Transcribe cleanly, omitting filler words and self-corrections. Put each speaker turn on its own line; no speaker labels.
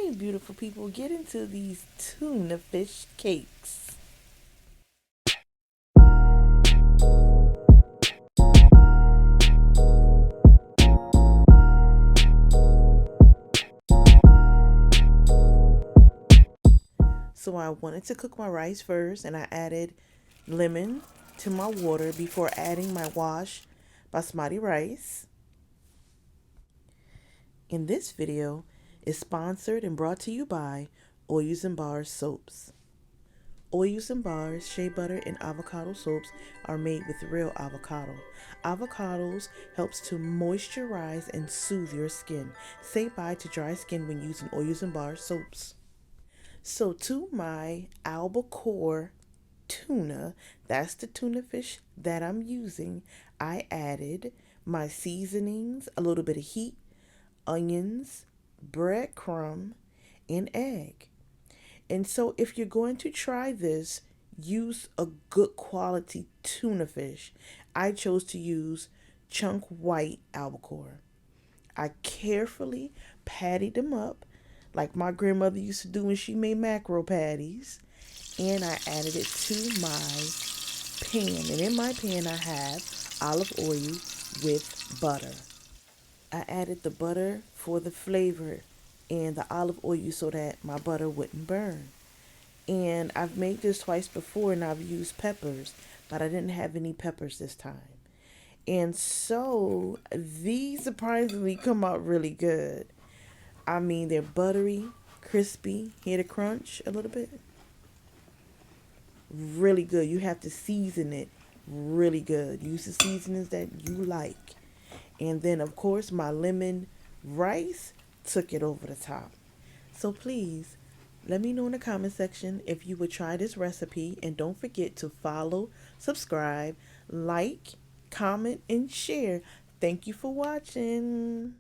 Hey, beautiful people, get into these tuna fish cakes. So I wanted to cook my rice first, and I added lemon to my water before adding my washed basmati rice. And this video is sponsored and brought to you by Oyus and Bars Soaps. Oyus and Bars shea butter and avocado soaps are made with real avocado. Avocados helps to moisturize and soothe your skin. Say bye to dry skin when using Oyus and Bars soaps. So to my albacore tuna, that's the tuna fish that I'm using, I added my seasonings, a little bit of heat, onions, breadcrumb, and egg. And so if you're going to try this, use a good quality tuna fish. I chose to use chunk white albacore. I carefully patted them up like my grandmother used to do when she made mackerel patties. And I added it to my pan. And in my pan, I have olive oil with butter. I added the butter for the flavor and the olive oil so that my butter wouldn't burn. And I've made this twice before and I've used peppers, but I didn't have any peppers this time. And so these surprisingly come out really good. I mean, they're buttery, crispy. Hear the crunch a little bit? Really good. You have to season it really good. Use the seasonings that you like. And then, of course, my lemon rice took it over the top. So please, let me know in the comment section if you would try this recipe. And don't forget to follow, subscribe, like, comment, and share. Thank you for watching.